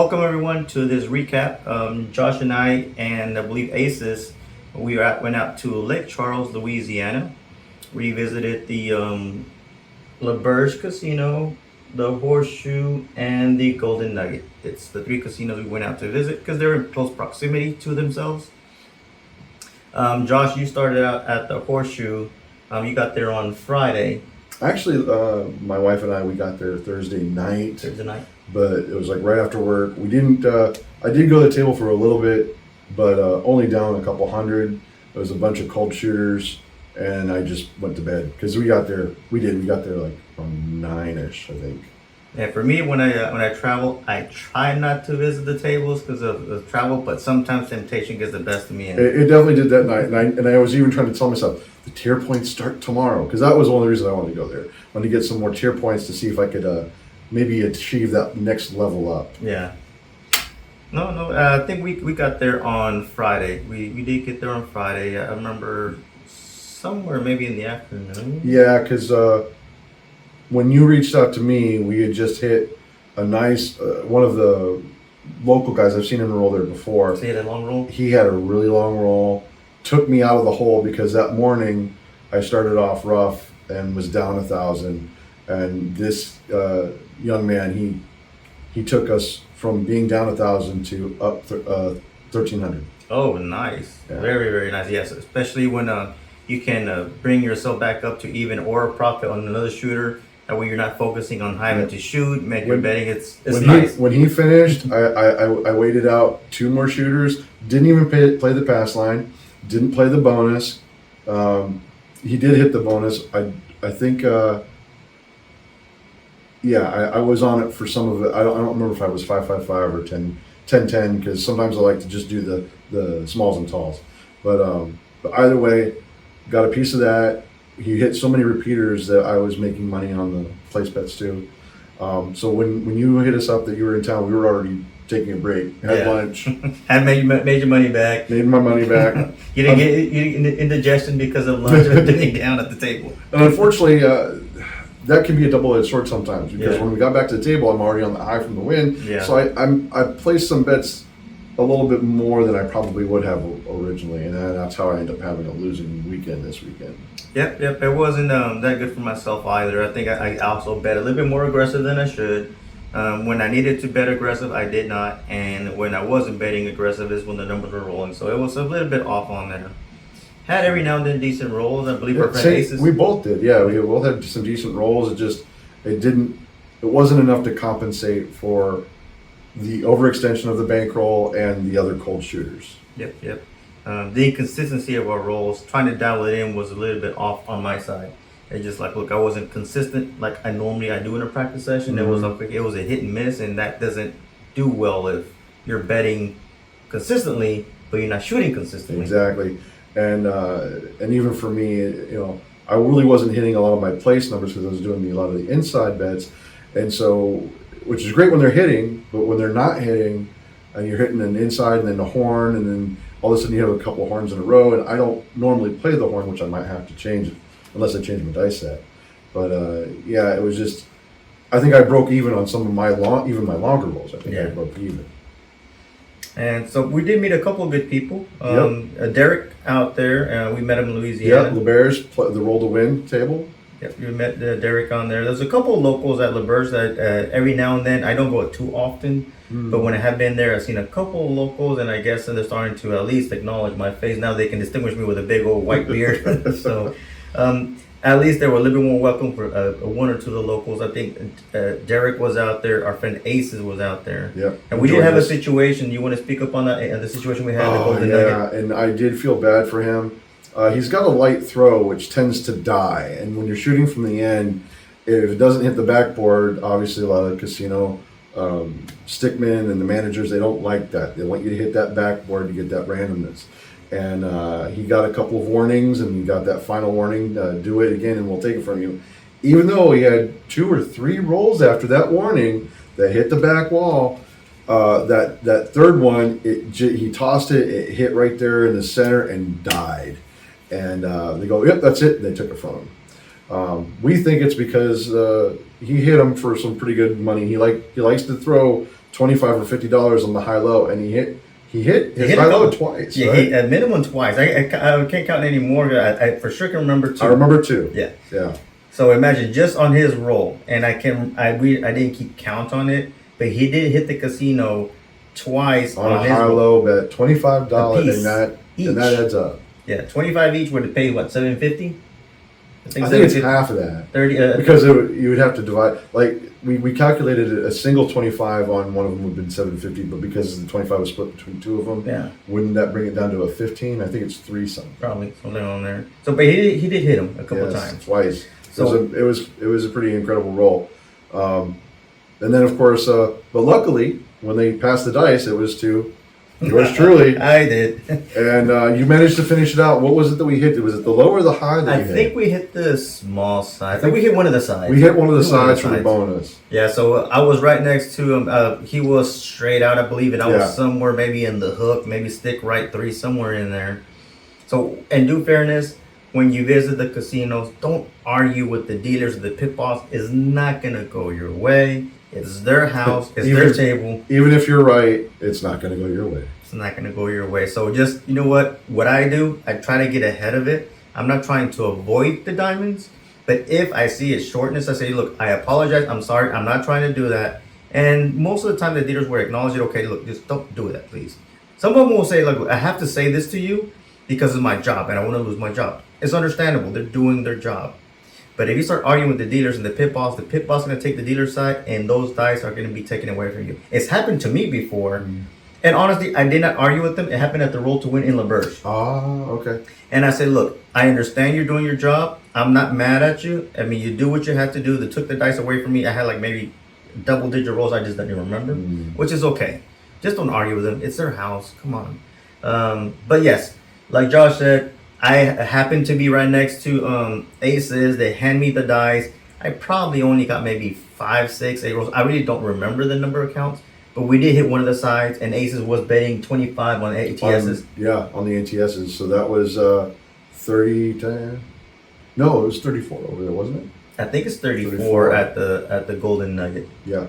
welcome everyone to this recap. Josh and I believe Aces, went out to Lake Charles, Louisiana. We visited the LaBerge Casino, the Horseshoe, and the Golden Nugget. It's the three casinos we went out to visit because they're in close proximity to themselves. Josh, you started out at the Horseshoe. You got there on Friday. Actually, my wife and we got there Thursday night. But it was like right after work. We didn't. I did go to the table for a little bit, but only down a couple hundred. It was a bunch of cold shooters, and I just went to bed because we got there. We got there like around 9ish, I think. Yeah, for me, when I travel, I try not to visit the tables because of the travel, but sometimes temptation gets the best of me. It definitely did that night, and I was even trying to tell myself the tier points start tomorrow because that was one of the reasons I wanted to go there. I wanted to get some more tier points to see if I could maybe achieve that next level up. Yeah. No. I think we got there on Friday. We did get there on Friday. I remember somewhere maybe in the afternoon. Yeah, because when you reached out to me, we had just hit a nice one of the local guys. I've seen him roll there before. So he had a long roll? He had a really long roll. Took me out of the hole because that morning I started off rough and was down 1,000. And this young man, he took us from being down 1,000 to up 1,300. Oh, nice! Yeah. Very, very nice. Yes, especially when you can bring yourself back up to even or a profit on another shooter. That way you're not focusing on having to shoot, make your betting. It's nice. When he finished, I waited out 2 more shooters. Didn't even play the pass line. Didn't play the bonus. He did hit the bonus. I think. Yeah, I was on it for some of it. I don't remember if I was 555 or 1010 because sometimes I like to just do the smalls and talls. But either way, got a piece of that. He hit so many repeaters that I was making money on the place bets too. So when you hit us up that you were in town, we were already taking a break. Had lunch. Had made your money back. Made my money back. You didn't get indigestion because of lunch or sitting down at the table. And unfortunately, that can be a double-edged sword sometimes because when we got back to the table, I'm already on the high from the win. Yeah. So I placed some bets a little bit more than I probably would have originally, and that's how I end up having a losing weekend this weekend. Yep. It wasn't that good for myself either. I think I also bet a little bit more aggressive than I should. When I needed to bet aggressive, I did not, and when I wasn't betting aggressive is when the numbers were rolling. So it was a little bit off on there. Had every now and then decent rolls. I believe our friend Aces. We both did. Yeah, we both had some decent rolls. It wasn't enough to compensate for the overextension of the bankroll and the other cold shooters. Yep. The inconsistency of our rolls, trying to dial it in, was a little bit off on my side. It's just like, look, I wasn't consistent like I do in a practice session. Mm-hmm. It was a hit and miss, and that doesn't do well if you're betting consistently, but you're not shooting consistently. Exactly. And even for me, I really wasn't hitting a lot of my place numbers because I was doing a lot of the inside bets, and so, which is great when they're hitting, but when they're not hitting, and you're hitting an inside and then a horn, and then all of a sudden you have a couple of horns in a row, and I don't normally play the horn, which I might have to change unless I change my dice set. But it was just, I think I broke even on some of my even my longer rolls. I think I broke even. And so we did meet a couple of good people. Derek out there, we met him in Louisiana. Yep, LaBerge, the roll to win table. Yep, we met Derek on there. There's a couple of locals at LaBerge that every now and then, I don't go too often, but when I have been there, I've seen a couple of locals, and I guess they're starting to at least acknowledge my face. Now they can distinguish me with a big old white beard. So at least they were a little bit more welcome for one or two of the locals. I think Derek was out there. Our friend Aces was out there. Yeah. And we did have a situation. You want to speak up on that? The situation we had? And I did feel bad for him. He's got a light throw, which tends to die. And when you're shooting from the end, if it doesn't hit the backboard, obviously a lot of casino stickmen and the managers, they don't like that. They want you to hit that backboard to get that randomness. And he got a couple of warnings, and he got that final warning, do it again and we'll take it from you. Even though he had 2 or 3 rolls after that warning that hit the back wall, that third one, he tossed it, it hit right there in the center and died. And they go, yep, that's it. And they took it from him. We think it's because he hit him for some pretty good money. He likes to throw $25 or $50 on the high low, and he hit his hit high low twice. Yeah, right? at minimum twice. I can't count anymore. I for sure can remember two. I remember two. Yeah. So imagine just on his roll, and I didn't keep count on it, but he did hit the casino twice on a his high roll. low bet, $25, Apiece, and that adds up. Yeah, 25 each would have paid what, $750? I think it's half of that. 30 because you would have to divide. Like we calculated a single 25 on one of them would have been $750, but because the 25 was split between two of them, yeah, wouldn't that bring it down to a 15? I think it's 3 something. probably something on there. So, but he did hit him a couple times. Twice. So it was a pretty incredible roll. And then of course, but luckily when they passed the dice, it was to yours truly. I did. And you managed to finish it out. What was it that we hit? Was it the low or the high that I you hit? think we hit the small side. I think we hit one of the sides. We hit one of the sides for the bonus. Yeah, so I was right next to him. He was straight out, I believe, and I was somewhere maybe in the hook, maybe stick right 3, somewhere in there. So, in due fairness, when you visit the casinos, don't argue with the dealers. The pit boss is not going to go your way. It's their house. It's their table. Even if you're right, it's not going to go your way. It's not going to go your way. So just, you know what I do, I try to get ahead of it. I'm not trying to avoid the diamonds, but if I see a shortness, I say, look, I apologize. I'm sorry. I'm not trying to do that. And most of the time the dealers will acknowledge it. Okay, look, just don't do that, please. Some of them will say, look, I have to say this to you because it's my job and I want to lose my job. It's understandable. They're doing their job. But if you start arguing with the dealers and the pit boss is going to take the dealer's side, and those dice are going to be taken away from you. It's happened to me before. Mm-hmm. And honestly, I did not argue with them. It happened at the Roll to Win in LaBerge. Oh, okay. And I said, look, I understand you're doing your job. I'm not mad at you. I mean, you do what you have to do. They took the dice away from me. I had like maybe double-digit rolls I just didn't remember, which is okay. Just don't argue with them. It's their house. Come on. But yes, like Josh said, I happen to be right next to aces. They hand me the dice. I probably only got maybe 5, 6, 8 rolls. I really don't remember the number of counts, but we did hit one of the sides, and aces was betting 25 on ATSs. On the ATSs. So that was 30 to... No, it was 34 over there, wasn't it? I think it's 34 at the Golden Nugget. Yeah.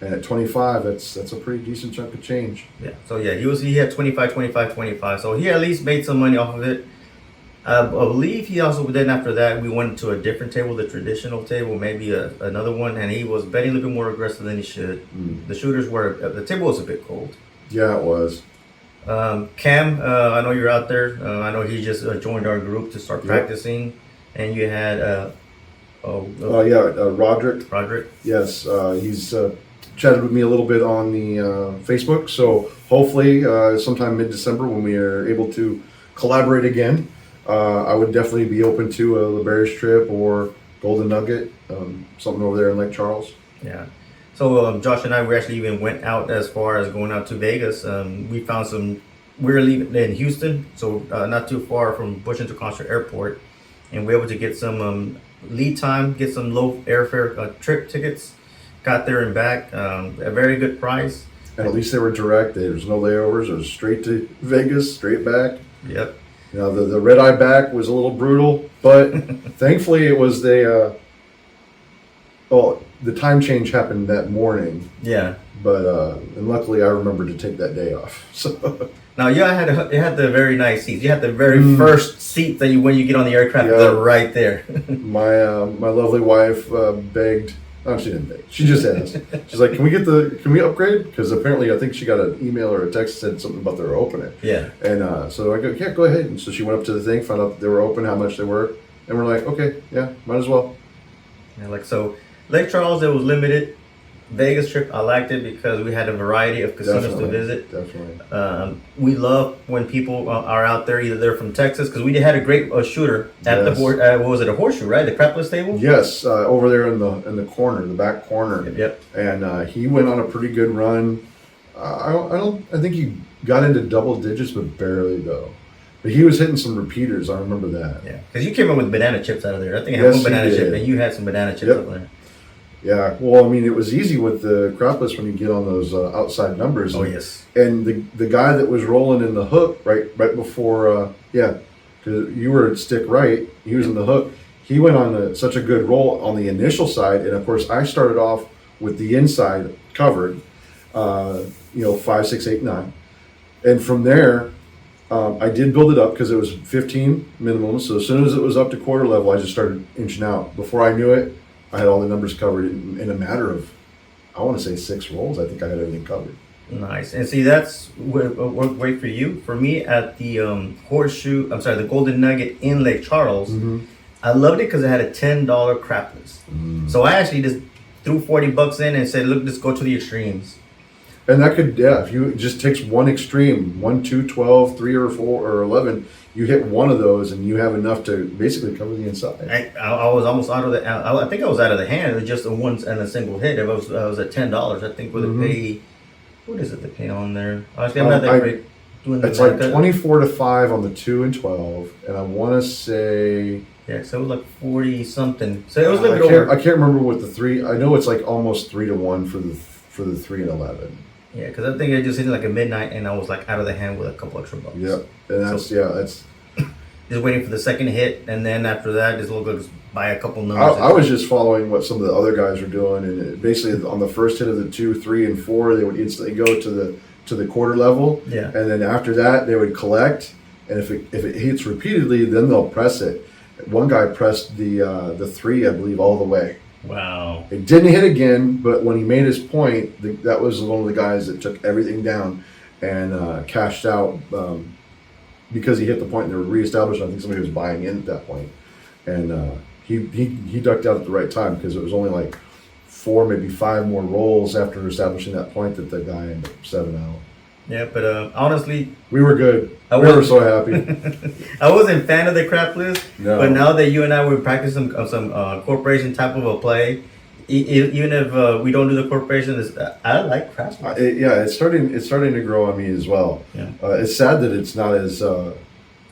And at 25, that's a pretty decent chunk of change. Yeah. So yeah, he had 25, 25, 25. So he at least made some money off of it. I believe he also then after that we went to a different table, the traditional table, maybe another one, and he was betting a little bit more aggressive than he should. The shooters the table was a bit cold. Yeah, it was. Cam, I know you're out there. I know he just joined our group to start practicing, and you had Roderick. Roderick. Yes, he's chatted with me a little bit on the Facebook. So hopefully, sometime mid-December when we are able to collaborate again. I would definitely be open to a LaBerge trip or Golden Nugget, something over there in Lake Charles. Yeah. So Josh and I, we actually even went out as far as going out to Vegas. We found we're leaving in Houston, so not too far from Bush Intercontinental Airport, and we were able to get some lead time, get some low airfare trip tickets. Got there and back, a very good price. And at least they were direct. There's no layovers. It was straight to Vegas, straight back. Yep. You know, the red eye back was a little brutal, but thankfully it was the time change happened that morning. Yeah. But and luckily I remembered to take that day off. So now you had the very nice seats. You had the very first seat that when you get on the aircraft, they're right there. My lovely wife begged. No, she didn't beg. She just asked. She's like, "Can we upgrade?" Because apparently, I think she got an email or a text that said something about they were opening. Yeah. And so I go, "Yeah, go ahead." And so she went up to the thing, found out that they were open, how much they were, and we're like, "Okay, yeah, might as well." Yeah, so Lake Charles, it was limited. Vegas trip, I liked it because we had a variety of casinos to visit. Definitely. We love when people are out there, either they're from Texas, because we had a great shooter at the what was it, a Horseshoe, right? The crapless table. Yes, over there in the corner, the back corner. Yep. And he went on a pretty good run. I think he got into double digits, but barely though. But he was hitting some repeaters. I remember that. Yeah, because you came up with banana chips out of there. I think I had one banana chip, and you had some banana chips out there. Yeah, well, I mean, it was easy with the crapless when you get on those outside numbers. Oh, yes. And the guy that was rolling in the hook right before, because you were at stick right, he was in the hook. He went on such a good roll on the initial side, and of course, I started off with the inside covered. 5, 6, 8, 9. And from there, I did build it up because it was 15 minimum. So as soon as it was up to quarter level, I just started inching out. Before I knew it, I had all the numbers covered in a matter of, I want to say 6 rolls. I think I had everything covered. Nice. And see, that's worked great for you. For me, at the the Golden Nugget in Lake Charles, I loved it because it had a $10 crapless. So I actually just threw $40 in and said, look, let's go to the extremes. And that could, if you it just takes one extreme, 1, 2, 12, 3 or 4 or 11, you hit one of those and you have enough to basically cover the inside. I was almost out of the, I think I was out of the hand. It was just a one and a single hit. If I was at $10, I think with a pay, what is it to pay on there? Actually, I'm not that great doing the It's like 24 to 5 on the 2 and 12. And I want to say, yeah, so it was like 40 something. So it was a little I bit over. I can't remember what the 3, I know it's like almost 3 to 1 for the 3 and 11. Yeah, because I think I just hit it like a midnight, and I was like out of the hand with a couple extra bucks. Yep, and that's just waiting for the second hit, and then after that, just buy a couple numbers. I was just following what some of the other guys were doing, and basically on the first hit of the 2, 3, and 4, they would instantly go to the quarter level. Yeah. And then after that, they would collect, and if it hits repeatedly, then they'll press it. One guy pressed the 3, I believe, all the way. Wow. It didn't hit again, but when he made his point, that was one of the guys that took everything down and cashed out because he hit the point and they were reestablished. I think somebody was buying in at that point. And he ducked out at the right time because it was only like 4, maybe 5 more rolls after establishing that point that the guy ended up 7 out. Yeah, but honestly, we were good. We were so happy. I wasn't a fan of the crap list, No. but now that you and I were practicing some corporation type of a play, even if we don't do the corporation, I like crap lists. It's starting to grow on me as well. Yeah. It's sad that it's not as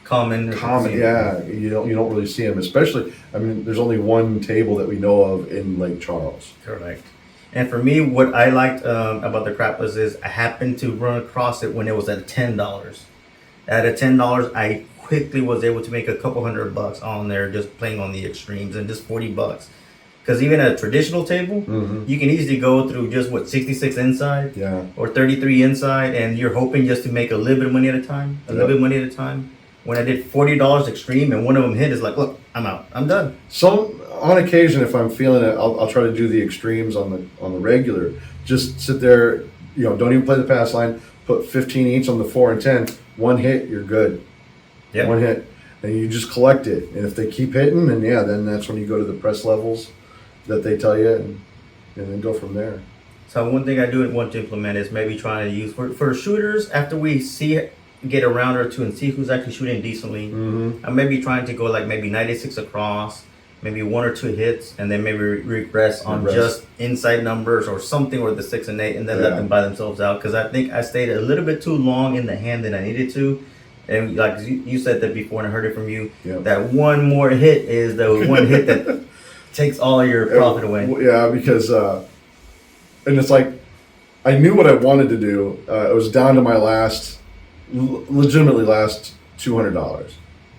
common. Yeah, you don't really see them, especially. I mean, there's only one table that we know of in Lake Charles. Correct. And for me, what I liked about the crap list is I happened to run across it when it was at $10. At $10, I quickly was able to make a couple $100 on there just playing on the extremes, and just $40. Because even at a traditional table, you can easily go through just 66 inside, or 33 inside, and you're hoping just to make a little bit of money at a time, When I did $40 extreme and one of them hit, it's like, look, I'm out, I'm done. On occasion, if I'm feeling it, I'll try to do the extremes on the regular. Just sit there, don't even play the pass line. Put 15 each on the 4 and 10. One hit, you're good. Yep. One hit, and you just collect it. And if they keep hitting, then that's when you go to the press levels that they tell you, and then go from there. So one thing I do want to implement is maybe trying to use for shooters after we get a round or two and see who's actually shooting decently. I'm maybe trying to go like maybe 96 across, maybe 1 or 2 hits, and then maybe regress on just inside numbers or something, or the 6 and 8, and then let them buy themselves out. Because I think I stayed a little bit too long in the hand than I needed to. And like you said that before, and I heard it from you, that one more hit is the one hit that takes all your profit away. Yeah, because and it's like I knew what I wanted to do. It was down to my legitimately last $200,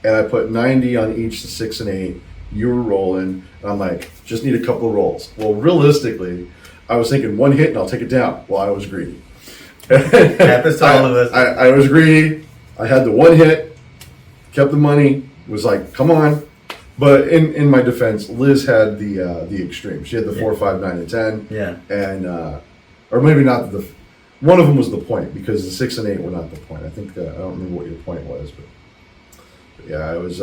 and I put 90 on each, the 6 and 8. You were rolling, and I'm like, just need a couple of rolls. Well, realistically, I was thinking one hit and I'll take it down. Well, I was greedy. Happens to all of us. I was greedy. I had the one hit, kept the money, was like, come on. But in my defense, Liz had the extreme. She had the 4, 5, 9, and 10. Yeah. And or maybe not one of them was the point, because the 6 and 8 were not the point. I think I don't remember what your point was, but yeah, I was.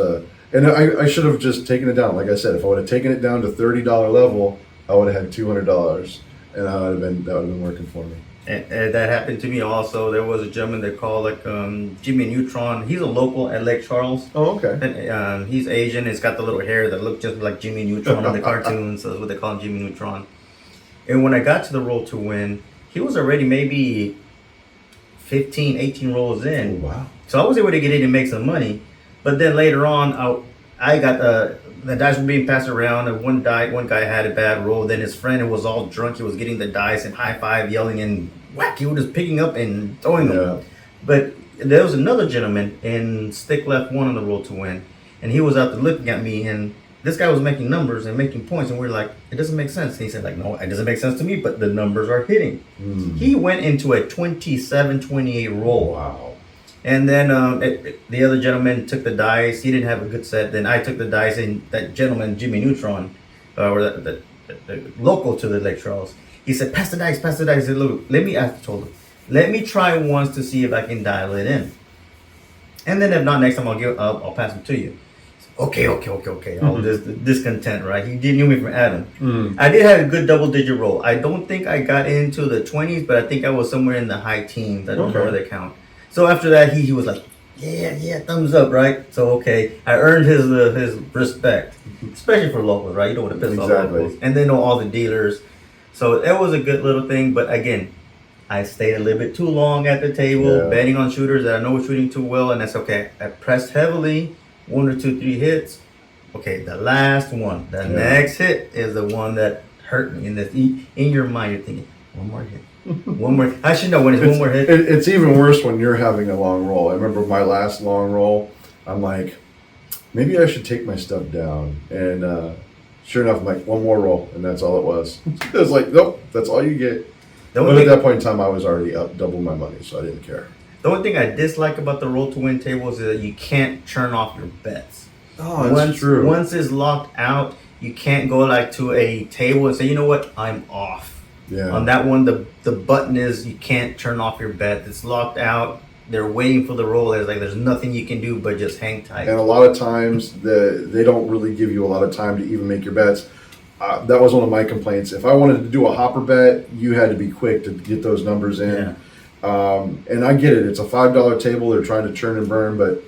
And I should have just taken it down. Like I said, if I would have taken it down to $30 level, I would have had $200, and that would have been working for me. And that happened to me also. There was a gentleman they call Jimmy Neutron. He's a local at Lake Charles. Oh, okay. And he's Asian. He's got the little hair that looked just like Jimmy Neutron in the cartoons. So that's what they call him, Jimmy Neutron. And when I got to the roll to win, he was already maybe 15, 18 rolls in. Oh, wow. So I was able to get in and make some money. But then later on, I got the dice were being passed around, and one guy had a bad roll. Then his friend, who was all drunk, he was getting the dice and high five, yelling, and whack, he was just picking up and throwing them. But there was another gentleman in stick left 1 on the roll to win, and he was out there looking at me, and this guy was making numbers and making points, and we're like, it doesn't make sense. And he said, like, no, it doesn't make sense to me, but the numbers are hitting. He went into a 27-28 roll. Wow. And then the other gentleman took the dice. He didn't have a good set. Then I took the dice, and that gentleman, Jimmy Neutron, or the local to the Lake Charles, he said, pass the dice, pass the dice. I said, look, I told him, let me try once to see if I can dial it in. And then if not, next time I'll pass them to you. Okay. All this discontent, right? He didn't knew me from Adam. I did have a good double-digit roll. I don't think I got into the 20s, but I think I was somewhere in the high teens. I don't know where they count. So after that, he was like, yeah, thumbs up, right? So okay, I earned his respect, especially for locals, right? You don't want to piss off locals, and they know all the dealers. So it was a good little thing. But again, I stayed a little bit too long at the table, betting on shooters that I know were shooting too well, and that's okay. I pressed heavily, 1 or 2, 3 hits. Okay, the last one, the next hit is the one that hurt me. And in your mind, you're thinking, one more hit. One more. I should know when it's one more hit. It's even worse when you're having a long roll. I remember my last long roll. I'm like, maybe I should take my stuff down. And sure enough, I'm like, one more roll, and that's all it was. It was like, nope, that's all you get. But at that point in time, I was already up double my money, so I didn't care. The only thing I dislike about the roll to win tables is that you can't turn off your bets. Oh, that's true. Once it's locked out, you can't go like to a table and say, you know what, I'm off. Yeah. On that one, the button is you can't turn off your bet. It's locked out. They're waiting for the roll. It's like there's nothing you can do but just hang tight. And a lot of times, they don't really give you a lot of time to even make your bets. That was one of my complaints. If I wanted to do a hopper bet, you had to be quick to get those numbers in. Yeah. And I get it. It's a $5 table. They're trying to churn and burn, but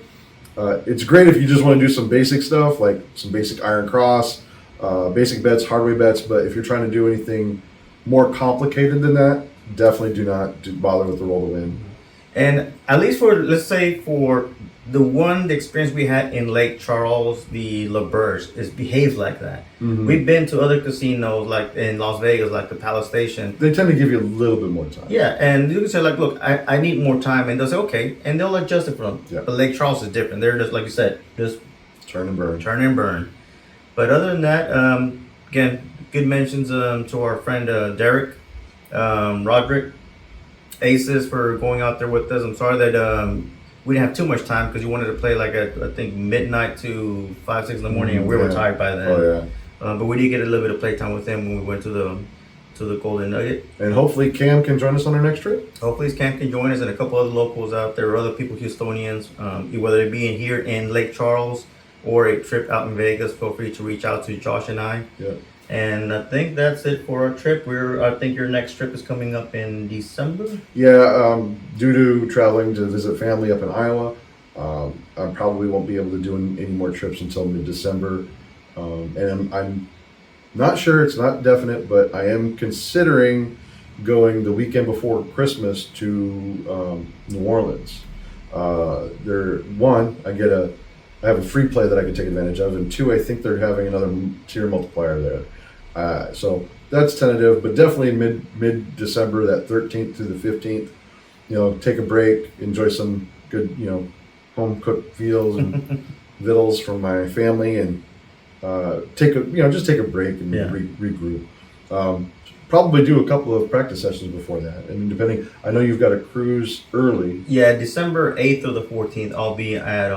it's great if you just want to do some basic stuff, like some basic iron cross, basic bets, hardware bets. But if you're trying to do anything more complicated than that, definitely do not bother with the roll to win. And at least let's say for the experience we had in Lake Charles, the LaBerge, it behaves like that. Mm-hmm. We've been to other casinos like in Las Vegas, like the Palace Station. They tend to give you a little bit more time. Yeah, and you can say like, look, I need more time, and they'll say okay, and they'll adjust it for them. Yeah. But Lake Charles is different. They're just like you said, just turn and burn. But other than that, again, good mentions to our friend Derek, Roderick, Aces for going out there with us. I'm sorry that we didn't have too much time because you wanted to play like at I think midnight to 5, 6 in the morning, and we were tired by then. Oh yeah. But we did get a little bit of playtime with him when we went to the Golden Nugget. And hopefully Cam can join us on our next trip. Hopefully Cam can join us and a couple other locals out there, or other people, Houstonians, whether it be here in Lake Charles or a trip out in Vegas. Feel free to reach out to Josh and I. Yeah. And I think that's it for our trip. I think your next trip is coming up in December. Yeah, due to traveling to visit family up in Iowa, I probably won't be able to do any more trips until mid-December. And I'm not sure, it's not definite, but I am considering going the weekend before Christmas to New Orleans. I have a free play that I can take advantage of, and 2, I think they're having another tier multiplier there. So that's tentative, but definitely mid-December, that 13th through the 15th. Take a break, enjoy some good, home cooked meals and vittles from my family, and take a break and regroup. Probably do a couple of practice sessions before that. And I know you've got a cruise early. Yeah, December 8th or the 14th, I'll be at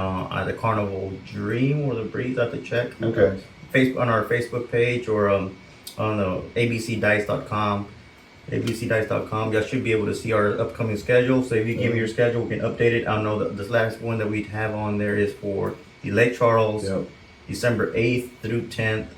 the Carnival Dream or the Breeze. I have to check. Okay. On our Facebook page or on the ABCDice.com. ABCDice.com. Y'all should be able to see our upcoming schedule. So if you give me your schedule, we can update it. I know that this last one that we have on there is for the Lake Charles, December 8th through 10th.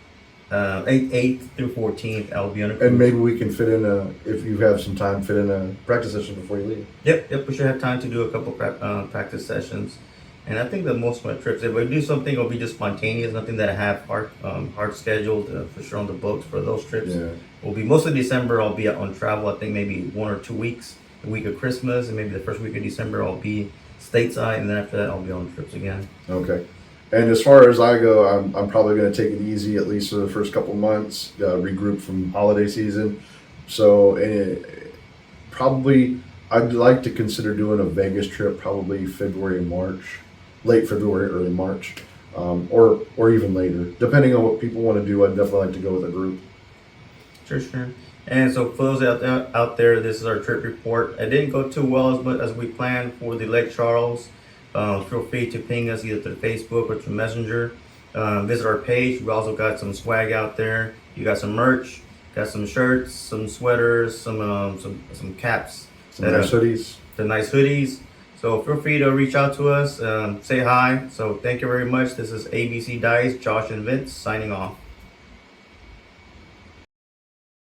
8th through 14th, I'll be on a cruise. And maybe we can fit in if you have some time, fit in a practice session before you leave. Yep, we should have time to do a couple practice sessions. And I think that most of my trips, if we do something, it'll be just spontaneous, nothing that I have hard scheduled for sure on the books for those trips. Yeah. Will be most of December, I'll be out on travel. I think maybe 1 or 2 weeks, the week of Christmas, and maybe the first week of December, I'll be stateside, and then after that, I'll be on trips again. Okay. And as far as I go, I'm probably going to take it easy at least for the first couple months, regroup from holiday season. So probably I'd like to consider doing a Vegas trip, probably February, March, late February, early March. or even later, depending on what people want to do. I'd definitely like to go with a group. Sure. And so for those out there, this is our trip report. It didn't go too well as we planned for the Lake Charles. Feel free to ping us either through Facebook or through Messenger. Visit our page. We also got some swag out there. You got some merch, got some shirts, some sweaters, some caps, Some nice hoodies. the nice hoodies. So feel free to reach out to us, say hi. So thank you very much. This is ABC Dice, Josh and Vince signing off.